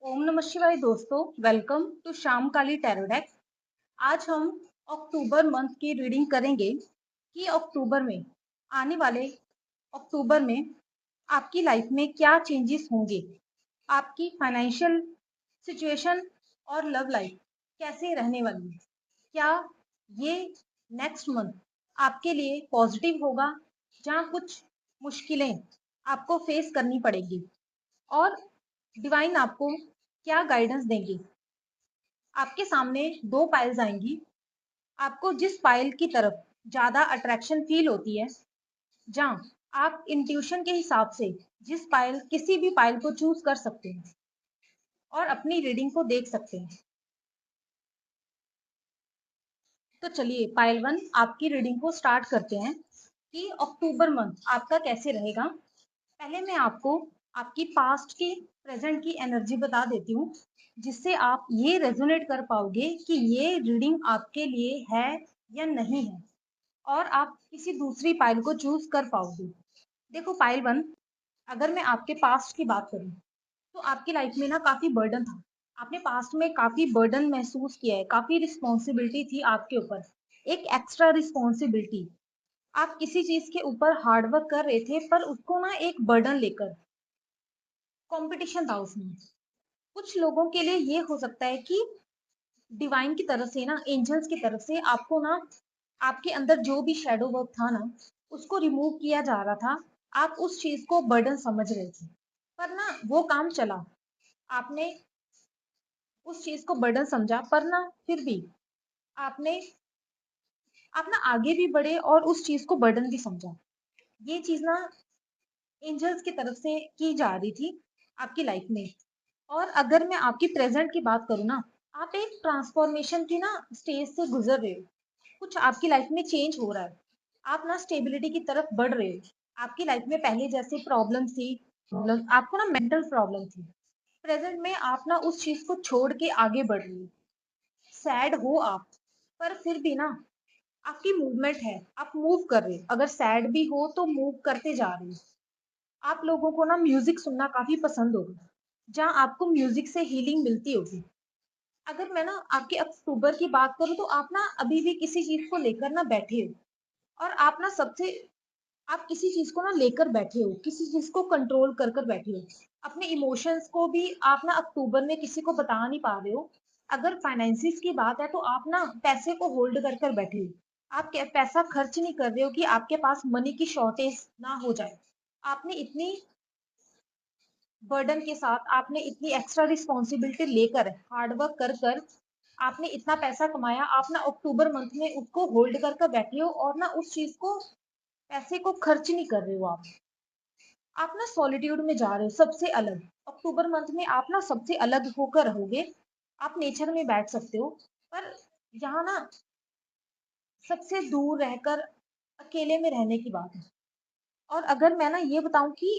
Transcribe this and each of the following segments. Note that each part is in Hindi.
ओम नमः शिवाय दोस्तों। वेलकम टू शाम काली टैरो डेक। आज हम अक्टूबर मंथ की रीडिंग करेंगे कि अक्टूबर में आने वाले अक्टूबर में आपकी लाइफ में क्या चेंजेस होंगे, आपकी फाइनेंशियल सिचुएशन और लव लाइफ कैसे रहने वाली है। क्या ये नेक्स्ट मंथ आपके लिए पॉजिटिव होगा, जहाँ कुछ मुश्किलें आपको फेस करनी पड़ेगी और डिवाइन आपको क्या गाइडेंस देंगे। आपके सामने दो पाइल्स आएंगी। आपको जिस पाइल की तरफ ज्यादा अट्रैक्शन फील होती है, जहां आप इंट्यूशन के हिसाब से जिस पाइल किसी भी पाइल को चूज कर सकते हैं और अपनी रीडिंग को देख सकते हैं। तो चलिए पाइल वन आपकी रीडिंग को स्टार्ट करते हैं कि अक्टूबर मंथ आपका कैसे रहेगा। पहले मैं आपको आपकी पास्ट की प्रेजेंट की एनर्जी बता देती हूँ, जिससे आप ये रेजोनेट कर पाओगे कि ये रीडिंग आपके लिए है या नहीं है, और आप किसी दूसरी पाइल को चूज कर पाओगे। देखो पाइल वन, अगर मैं आपके पास्ट की बात करूँ तो आपकी लाइफ में ना काफी बर्डन था। आपने पास्ट में काफी बर्डन महसूस किया है, काफी रिस्पॉन्सिबिलिटी थी आपके ऊपर, एक एक्स्ट्रा रिस्पॉन्सिबिलिटी। आप किसी चीज के ऊपर हार्डवर्क कर रहे थे पर उसको ना एक बर्डन लेकर, कंपटीशन था उसमें। कुछ लोगों के लिए ये हो सकता है कि डिवाइन की तरफ से ना, एंजल्स की तरफ से आपको ना, आपके अंदर जो भी शेडो वर्क था ना, उसको रिमूव किया जा रहा था। आप उस चीज को बर्डन समझ रहे थे, पर ना वो काम चला। आपने उस चीज को बर्डन समझा, पर ना फिर भी आपने आप ना आगे भी बढ़े और उस चीज को बर्डन भी समझा। ये चीज ना एंजल्स की तरफ से की जा रही थी आपकी लाइफ में। और अगर मैं आपकी प्रेजेंट की बात करूँ ना, आप एक ट्रांसफॉर्मेशन की ना स्टेज से गुजर रहे हो। कुछ आपकी लाइफ में चेंज हो रहा है। आप ना स्टेबिलिटी की तरफ बढ़ रहे हो। आपकी लाइफ में पहले जैसे प्रॉब्लम थी, प्रॉब्लम आपको ना मेंटल प्रॉब्लम थी, प्रेजेंट में आप ना उस चीज को छोड़ के आगे बढ़ रहे हो। सैड हो आप, पर फिर भी ना आपकी मूवमेंट है, आप मूव कर रहे हो। अगर सैड भी हो तो मूव करते जा रहे हो। आप लोगों को ना म्यूजिक सुनना काफी पसंद होगा, जहाँ आपको म्यूजिक से हीलिंग मिलती होगी। अगर मैं ना आपके अक्टूबर की बात करूँ तो आप ना अभी भी किसी चीज को लेकर ना बैठे हो, और आप ना सबसे, आप किसी चीज को ना लेकर बैठे हो, किसी चीज को कंट्रोल कर कर बैठे हो। अपने इमोशंस को भी आप ना अक्टूबर में किसी को बता नहीं पा रहे हो। अगर फाइनेंसिस की बात है तो आप ना पैसे को होल्ड कर कर बैठे हो। आप पैसा खर्च नहीं कर रहे हो कि आपके पास मनी की शॉर्टेज ना हो जाए। आपने इतनी बर्डन के साथ, आपने इतनी एक्स्ट्रा रिस्पॉन्सिबिलिटी लेकर हार्डवर्क कर कर आपने इतना पैसा कमाया, आप ना अक्टूबर मंथ में उसको होल्ड कर कर बैठे हो और ना उस चीज को, पैसे को खर्च नहीं कर रहे हो। आप ना सॉलिट्यूड में जा रहे हो, सबसे अलग। अक्टूबर मंथ में आप ना सबसे अलग होकर रहोगे। आप नेचर में बैठ सकते हो, पर यहाँ ना सबसे दूर रहकर अकेले में रहने की बात है। और अगर मैं ना ये बताऊं कि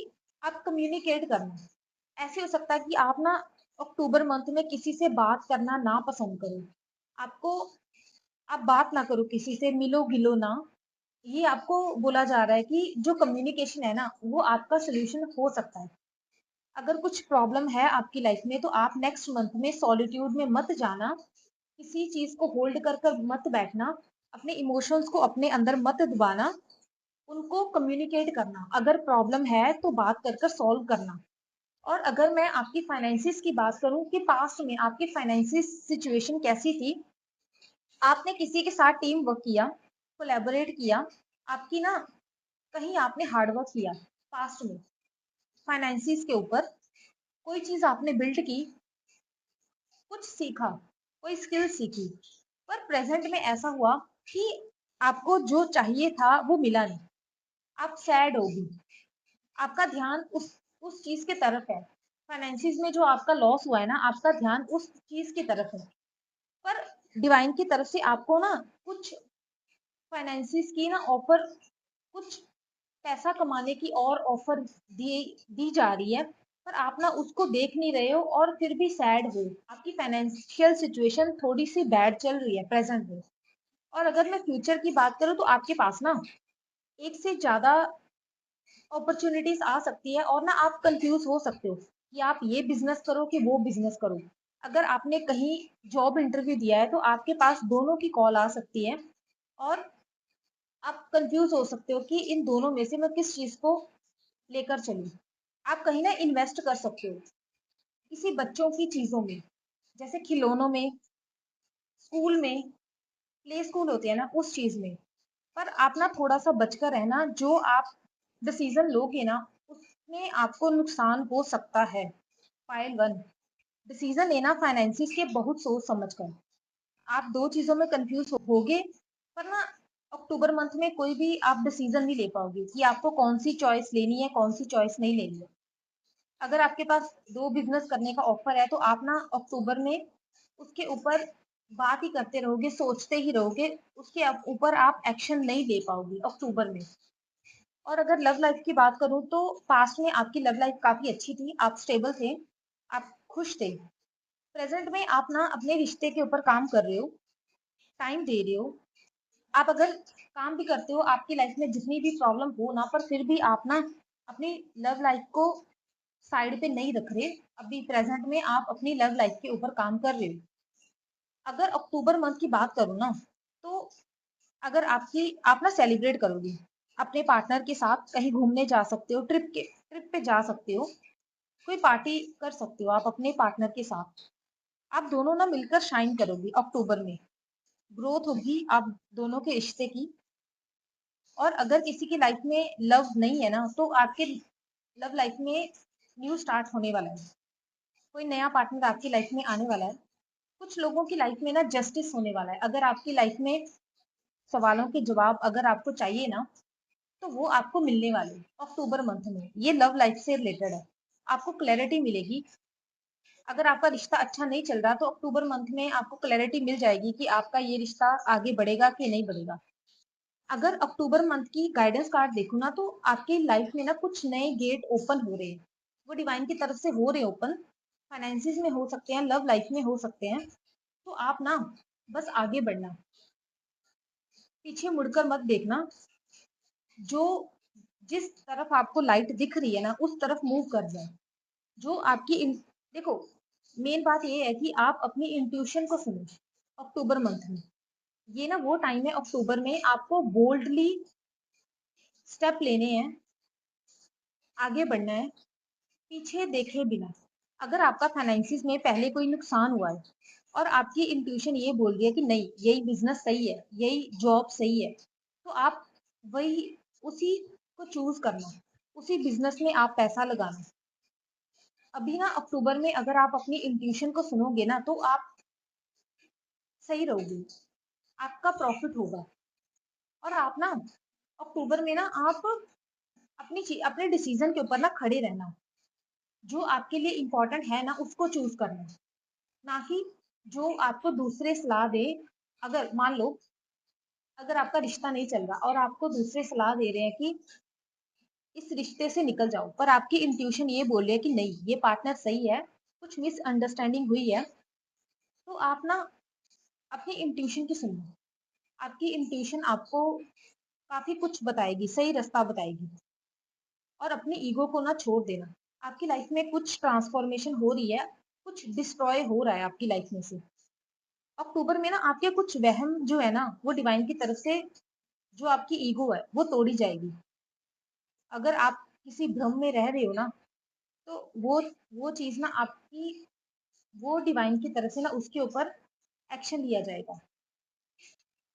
आप कम्युनिकेट करना, ऐसे हो सकता है कि आप ना अक्टूबर मंथ में किसी से बात करना ना पसंद करो। आपको, आप बात ना करो किसी से, मिलो गिलो ना। ये आपको बोला जा रहा है कि जो कम्युनिकेशन है ना, वो आपका सोल्यूशन हो सकता है। अगर कुछ प्रॉब्लम है आपकी लाइफ में तो आप नेक्स्ट मंथ में सॉलिट्यूड में मत जाना, किसी चीज को होल्ड कर कर मत बैठना, अपने इमोशंस को अपने अंदर मत दबाना, उनको कम्युनिकेट करना। अगर प्रॉब्लम है तो बात कर कर सॉल्व करना। और अगर मैं आपकी फाइनेंसिस की बात करूं कि पास्ट में आपकी फाइनेंसिस सिचुएशन कैसी थी, आपने किसी के साथ टीम वर्क किया, कोलैबोरेट किया, आपकी ना कहीं आपने हार्ड वर्क किया पास्ट में फाइनेंसिस के ऊपर, कोई चीज आपने बिल्ड की, कुछ सीखा, कोई स्किल सीखी। पर प्रेजेंट में ऐसा हुआ कि आपको जो चाहिए था वो मिला नहीं। आप सैड होगी, आपका ध्यान उस चीज की तरफ है। फाइनेंसिस में जो आपका लॉस हुआ है ना, आपका ध्यान उस चीज की तरफ है। पर डिवाइन की तरफ से आपको ना कुछ फाइनेंसिस की ना ऑफर, कुछ पैसा कमाने की और ऑफर दी जा रही है, पर आप ना उसको देख नहीं रहे हो और फिर भी सैड हो। आपकी फाइनेंशियल सिचुएशन थोड़ी सी बैड चल रही है प्रेजेंट में। और अगर मैं फ्यूचर की बात करूँ तो आपके पास ना एक से ज्यादा अपॉर्चुनिटीज आ सकती है और ना आप कंफ्यूज हो सकते हो। कि आप ये बिजनेस करो कि वो बिजनेस करो। अगर आपने कहीं जॉब इंटरव्यू दिया है तो आपके पास दोनों की कॉल आ सकती है और आप कंफ्यूज हो सकते हो कि इन दोनों में से मैं किस चीज को लेकर चलूं। आप कहीं ना इन्वेस्ट कर सकते हो किसी बच्चों की चीजों में, जैसे खिलौनों में, स्कूल में, प्ले स्कूल होते हैं ना उस चीज में। पर आप ना थोड़ा सा बचकर रहना, जो आप डिसीजन लोगे ना उसमें आपको नुकसान हो सकता है। फाइल वन, डिसीजन लेना फाइनेंसिस के बहुत सोच समझ कर। आप दो चीजों में कंफ्यूज होगे, पर ना अक्टूबर मंथ में कोई भी आप डिसीजन नहीं ले पाओगे कि आपको कौन सी चॉइस लेनी है, कौन सी चॉइस नहीं लेनी है। अगर आपके पास दो बिजनेस करने का ऑफर है तो आप ना अक्टूबर में उसके ऊपर बात ही करते रहोगे, सोचते ही रहोगे, उसके ऊपर आप एक्शन नहीं ले पाओगे अक्टूबर में। और अगर लव लाइफ की बात करूं तो पास्ट में आपकी लव लाइफ काफी अच्छी थी, आप स्टेबल थे, आप खुश थे। प्रेजेंट में आप ना अपने रिश्ते के ऊपर काम कर रहे हो, टाइम दे रहे हो। आप अगर काम भी करते हो, आपकी लाइफ में जितनी भी प्रॉब्लम हो ना, पर फिर भी आप ना अपनी लव लाइफ को साइड पे नहीं रख रहे। अभी प्रेजेंट में आप अपनी लव लाइफ के ऊपर काम कर रहे हो। अगर अक्टूबर मंथ की बात करूँ ना, तो अगर आप ना सेलिब्रेट करोगे अपने पार्टनर के साथ, कहीं घूमने जा सकते हो, ट्रिप पे जा सकते हो, कोई पार्टी कर सकते हो आप अपने पार्टनर के साथ। आप दोनों ना मिलकर शाइन करोगे अक्टूबर में, ग्रोथ होगी आप दोनों के रिश्ते की। और अगर किसी की लाइफ में लव नहीं है ना, तो आपके लव लाइफ में न्यू स्टार्ट होने वाला है, कोई नया पार्टनर आपकी लाइफ में आने वाला है। कुछ लोगों की लाइफ में ना जस्टिस होने वाला है। अगर आपकी लाइफ में सवालों के जवाब अगर आपको चाहिए ना, तो वो आपको मिलने वाले हैं अक्टूबर मंथ में। ये लव लाइफ से रिलेटेड है, आपको क्लैरिटी मिलेगी। अगर आपका रिश्ता अच्छा नहीं चल रहा तो अक्टूबर मंथ में आपको क्लैरिटी मिल जाएगी कि आपका ये रिश्ता आगे बढ़ेगा कि नहीं बढ़ेगा। अगर अक्टूबर मंथ की गाइडेंस कार्ड देखो ना, तो आपकी लाइफ में ना कुछ नए गेट ओपन हो रहे हैं, वो डिवाइन की तरफ से हो रहे हैं ओपन। फाइनेंसिस में हो सकते हैं, लव लाइफ में हो सकते हैं। तो आप ना बस आगे बढ़ना, पीछे मुड़कर मत देखना। जो जिस तरफ आपको लाइट दिख रही है ना उस तरफ मूव कर जाए। जो देखो, मेन बात ये है कि आप अपनी इंट्यूशन को सुनो अक्टूबर मंथ में। ये ना वो टाइम है अक्टूबर में, आपको बोल्डली स्टेप लेने हैं, आगे बढ़ना है, पीछे देखे बिना। अगर आपका फाइनेंसिस में पहले कोई नुकसान हुआ है और आपकी इंट्यूशन ये बोल रही है कि नहीं यही बिजनेस सही है, यही जॉब सही है, तो आप वही उसी को चूज करना, उसी बिजनेस में आप पैसा लगाना। अभी ना अक्टूबर में अगर आप अपनी इंट्यूशन को सुनोगे ना, तो आप सही रहोगे, आपका प्रॉफिट होगा। और आप ना अक्टूबर में ना आप अपने डिसीजन के ऊपर ना खड़े रहना। जो आपके लिए इम्पोर्टेंट है ना उसको चूज करना, ना कि जो आपको दूसरे सलाह दे। अगर मान लो अगर आपका रिश्ता नहीं चल रहा और आपको दूसरे सलाह दे रहे हैं कि इस रिश्ते से निकल जाओ, पर आपकी इंट्यूशन ये बोल रही है कि नहीं ये पार्टनर सही है, कुछ मिसअंडरस्टैंडिंग हुई है, तो आप ना अपनी इंट्यूशन की सुनो। आपकी इंट्यूशन आपको काफी कुछ बताएगी, सही रास्ता बताएगी। और अपने ईगो को ना छोड़ देना। आपकी लाइफ में कुछ ट्रांसफॉर्मेशन हो रही है, कुछ डिस्ट्रॉय हो रहा है आपकी लाइफ में से। अक्टूबर में ना आपके कुछ वहम जो है ना, वो डिवाइन की तरफ से, जो आपकी ईगो है वो तोड़ी जाएगी। अगर आप किसी भ्रम में रह रहे हो ना, तो वो चीज ना आपकी, वो डिवाइन की तरफ से ना उसके ऊपर एक्शन लिया जाएगा।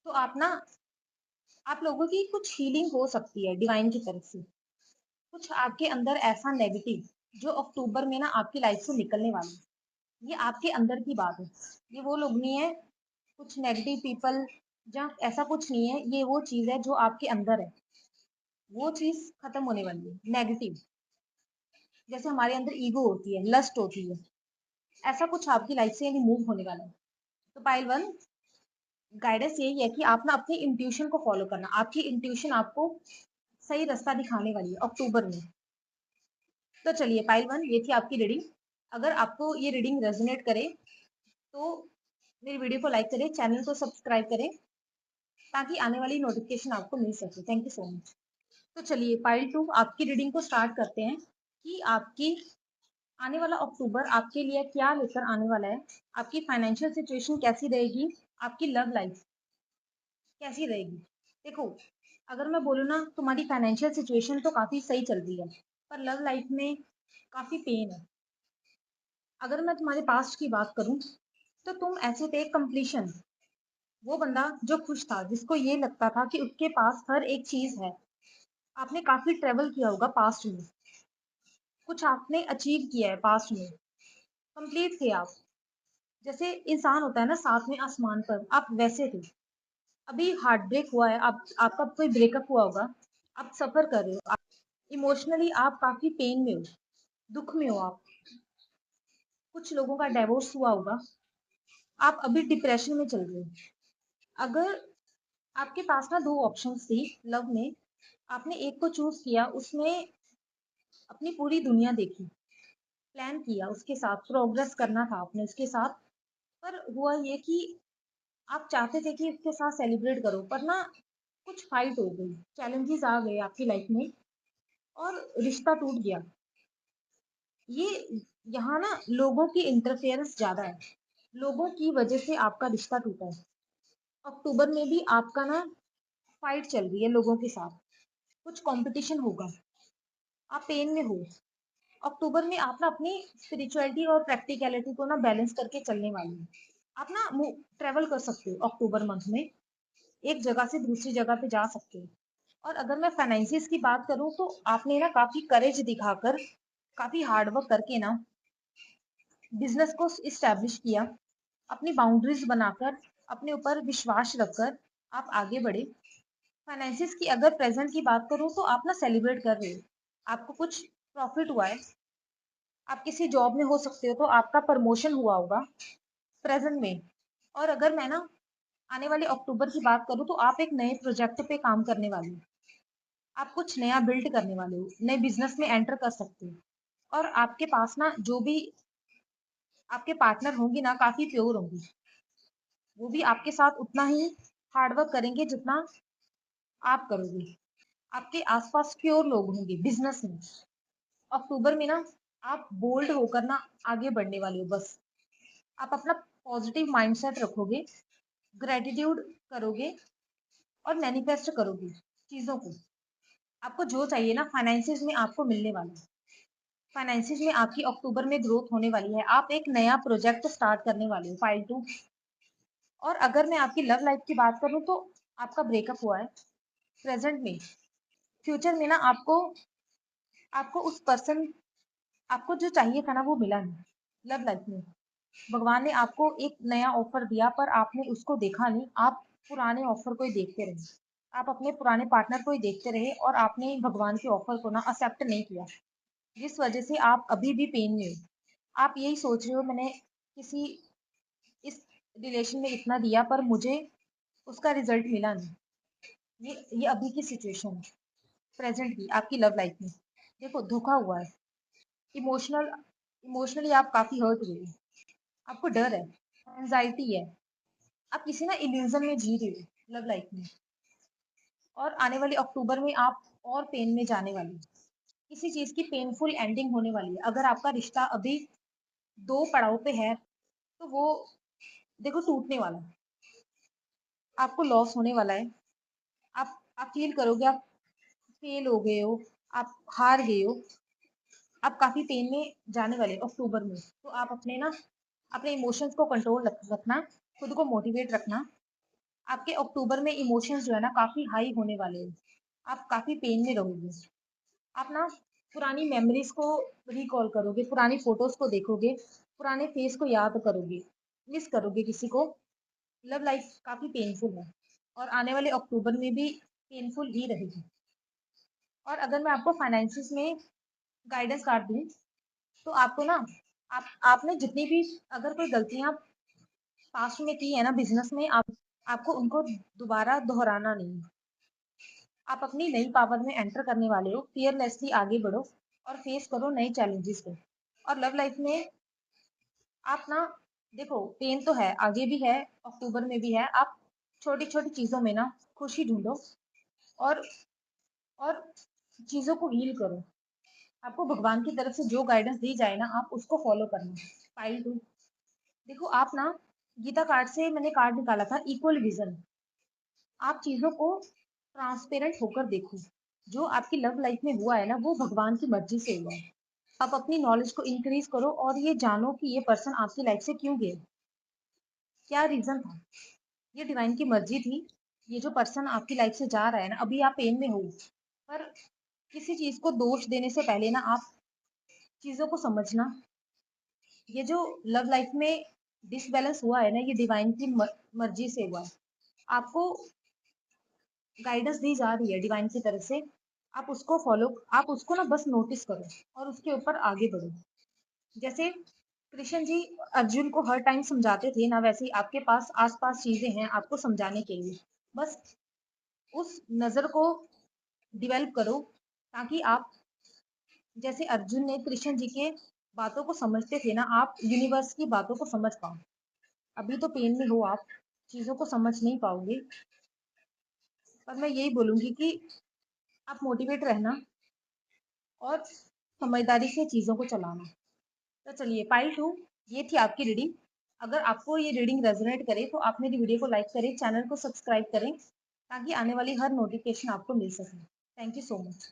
तो आप लोगों की कुछ हीलिंग हो सकती है डिवाइन की तरफ से। कुछ आपके अंदर ऐसा नेगेटिव जो अक्टूबर में ना आपकी लाइफ से निकलने वाला है, ये आपके अंदर की बात है। ये वो लोग नहीं है, कुछ नेगेटिव पीपल, जहाँ ऐसा कुछ नहीं है। ये वो चीज है जो आपके अंदर है, वो चीज खत्म होने वाली है नेगेटिव। जैसे हमारे अंदर ईगो होती है, लस्ट होती है, ऐसा कुछ आपकी लाइफ से रिमूव होने वाला है। तो पाइल वन, गाइडेंस यही है कि आप ना अपनी इंट्यूशन को फॉलो करना। आपकी इंट्यूशन आपको सही रास्ता दिखाने वाली है अक्टूबर में। तो चलिए पाइल वन, ये थी आपकी रीडिंग। अगर आपको ये रीडिंग रेजोनेट करे तो मेरी वीडियो को लाइक करें, चैनल को सब्सक्राइब करें, ताकि आने वाली नोटिफिकेशन आपको मिल सके। Thank you so much. तो चलिए पाइल टू आपकी रीडिंग को स्टार्ट करते हैं कि आपकी आने वाला अक्टूबर आपके लिए क्या लेकर आने वाला है, आपकी फाइनेंशियल सिचुएशन कैसी रहेगी, आपकी लव लाइफ कैसी रहेगी। देखो, अगर मैं बोलूँ ना, तुम्हारी फाइनेंशियल सिचुएशन तो काफ़ी सही चल रही है, पर लव लाइफ में काफ़ी पेन है। अगर मैं तुम्हारे पास्ट की बात करूँ, तो तुम ऐसे थे कंप्लीशन, वो बंदा जो खुश था, जिसको ये लगता था कि उसके पास हर एक चीज़ है। आपने काफ़ी ट्रैवल किया होगा पास्ट में, कुछ आपने अचीव किया है पास्ट में, कंप्लीट थे आप। जैसे इंसान होता है ना साथ में आसमान पर, आप वैसे थे। अभी हार्ट ब्रेक हुआ है, आप आपका कोई ब्रेकअप हुआ होगा, आप सफ़र कर रहे हो, इमोशनली आप काफ़ी पेन में हो, दुःख में हो आप। कुछ लोगों का डिवोर्स हुआ होगा, आप अभी डिप्रेशन में चल रहे हो। अगर आपके पास ना 2 ऑप्शंस थी लव में, आपने एक को चूज़ किया, उसमें अपनी पूरी दुनिया देखी, प्लान किया, उसके साथ प्रोग्रेस करना था आपने उसके साथ, पर हुआ ये कि आप चाहते थे कि उसके साथ सेलिब्रेट करो, पर ना कुछ फाइट हो गई, चैलेंजेस आ गए आपकी लाइफ में और रिश्ता टूट गया। ये यहाँ ना लोगों की इंटरफेरेंस ज़्यादा है, लोगों की वजह से आपका रिश्ता टूटा है। अक्टूबर में भी आपका ना फाइट चल रही है लोगों के साथ, कुछ कंपटीशन होगा, आप पेन में हो। अक्टूबर में आप ना अपनी स्पिरिचुअलिटी और प्रैक्टिकलिटी को ना बैलेंस करके चलने वाली हैं। आप ना ट्रेवल कर सकते हो अक्टूबर मंथ में, एक जगह से दूसरी जगह पे जा सकते हो। और अगर मैं फाइनेंसिस की बात करूँ, तो आपने ना काफ़ी करेज दिखाकर, काफ़ी हार्ड वर्क करके ना बिजनेस को इस्टेब्लिश किया, अपनी बाउंड्रीज बनाकर, अपने ऊपर विश्वास रखकर आप आगे बढ़े। फाइनेंसिस की अगर प्रेजेंट की बात करूँ, तो आप ना सेलिब्रेट कर रहे हो, आपको कुछ प्रॉफिट हुआ है, आप किसी जॉब में हो सकते हो, तो आपका प्रमोशन हुआ होगा प्रेजेंट में। और अगर मैं ना आने वाले अक्टूबर की बात करूँ, तो आप एक नए प्रोजेक्ट पे काम करने वाले हो, आप कुछ नया बिल्ड करने वाले हो, नए बिजनेस में एंटर कर सकते हो। और आपके पास ना जो भी आपके पार्टनर होंगी ना, काफी प्योर होंगी, वो भी आपके साथ उतना ही हार्डवर्क करेंगे जितना आप करोगे। आपके आसपास प्योर लोग होंगे बिजनेस में। अक्टूबर में ना आप बोल्ड होकर ना आगे बढ़ने वाले हो बस। आप अपना पॉजिटिव माइंडसेट रखोगे, ग्रेटिट्यूड करोगे और मैनिफेस्ट करोगे चीज़ों को। आपको जो चाहिए ना फाइनेंसिस में आपको मिलने वाला है। फाइनेंसिस में आपकी अक्टूबर में ग्रोथ होने वाली है। आप एक नया प्रोजेक्ट स्टार्ट करने वाले हो, फाइल टू। और अगर मैं आपकी लव लाइफ की बात करूँ, तो आपका ब्रेकअप हुआ है प्रेजेंट में। फ्यूचर में ना आपको आपको उस पर्सन, आपको जो चाहिए था ना वो मिला नहीं लव लाइफ में। भगवान ने आपको एक नया ऑफर दिया, पर आपने उसको देखा नहीं, आप पुराने ऑफर को ही देखते रहे। आप अपने पुराने पार्टनर को ही देखते रहे और आपने भगवान के ऑफर को ना एक्सेप्ट नहीं किया, जिस वजह से आप अभी भी पेन में हो। आप यही सोच रहे हो, मैंने किसी इस रिलेशन में इतना दिया, पर मुझे उसका रिजल्ट मिला नहीं। ये अभी की सिचुएशन है, प्रेजेंट की आपकी लव लाइफ में। देखो, धोखा हुआ है, इमोशनल इमोशनली आप काफी हर्ट हुए हो, आपको डर है, एंजाइटी है, आप किसी ना इल्यूजन में जी रहे हो लव लाइफ में। और आने वाले अक्टूबर में आप और पेन में जाने वाले हो, किसी चीज की पेनफुल एंडिंग होने वाली है। अगर आपका रिश्ता अभी 2 पड़ाव पे है, तो वो देखो टूटने वाला है, आपको लॉस होने वाला है। आप फील करोगे आप फेल हो गए हो, आप हार गए हो, आप काफी पेन में जाने वाले हो अक्टूबर में। तो आप अपने ना अपने इमोशंस को कंट्रोल रखना, खुद को मोटिवेट रखना। आपके अक्टूबर में इमोशंस जो है ना काफी हाई होने वाले हैं, आप काफी पेन में रहोगे। आप ना पुरानी मेमोरीज को रिकॉल करोगे, पुरानी फोटोज को देखोगे, पुराने फेस को याद करोगे, मिस करोगे किसी को। लव लाइफ काफी पेनफुल है और आने वाले अक्टूबर में भी पेनफुल ही रहेगी। और अगर मैं आपको फाइनेंसिस में गाइडेंस कार्ड दूं, तो आपको ना आपने जितनी भी अगर कोई गलतियां पास्ट में की है ना बिजनेस में, आपको उनको दोबारा दोहराना नहीं है। आप अपनी नई पावर में एंटर करने वाले हो, फियरलेसली आगे बढ़ो और फेस करो नए चैलेंजेस को। और लव लाइफ में आप ना देखो, पेन तो है, आगे भी है, अक्टूबर में भी है। आप छोटी छोटी चीजों में ना खुशी ढूंढो और और चीजों को हील करो। आपको भगवान की तरफ से जो गाइडेंस दी जाए ना, आप उसको फॉलो करना। पाइल 2, देखो आप ना, गीता कार्ड से मैंने कार्ड निकाला था इक्वल विजन। आप चीज़ों को ट्रांसपेरेंट होकर देखो। जो आपकी लव लाइफ में हुआ है ना, वो भगवान की मर्ज़ी से हुआ है। आप अपनी नॉलेज को इंक्रीज़ करो और ये जानो कि ये पर्सन आपकी लाइफ से क्यों गया? क्या रीज़न था? ये डिवाइन की मर्ज़ी थी। ये जो पर्सन आपकी लाइफ से जा रहा है ना, अभी आप पेन में हो, पर किसी चीज़ को दोष देने से पहले ना आप चीज़ों को समझना। ये जो लव लाइफ में डिसबैलेंस हुआ है ना, ये डिवाइन की मर्ज़ी से हुआ है। आपको गाइडेंस दी जा रही है डिवाइन की तरफ से, आप उसको फॉलो, आप उसको ना बस नोटिस करो और उसके ऊपर आगे बढ़ो। जैसे कृष्ण जी अर्जुन को हर टाइम समझाते थे ना, वैसे ही आपके पास आस-पास चीज़ें हैं आपको समझाने के लिए। बस उस नज़र को डेवलप करो ताकि आप, जैसे अर्जुन ने कृष्ण जी के बातों को समझते थे ना, आप यूनिवर्स की बातों को समझ पाओ। अभी तो पेन में हो आप, चीज़ों को समझ नहीं पाओगे, पर मैं यही बोलूँगी कि आप मोटिवेट रहना और समझदारी से चीज़ों को चलाना। तो चलिए पाइल 2, ये थी आपकी रीडिंग। अगर आपको ये रीडिंग रेज़ोनेट करे तो आप मेरी वीडियो को लाइक करें, चैनल को सब्सक्राइब करें ताकि आने वाली हर नोटिफ़िकेशन आपको मिल सके। Thank you so much.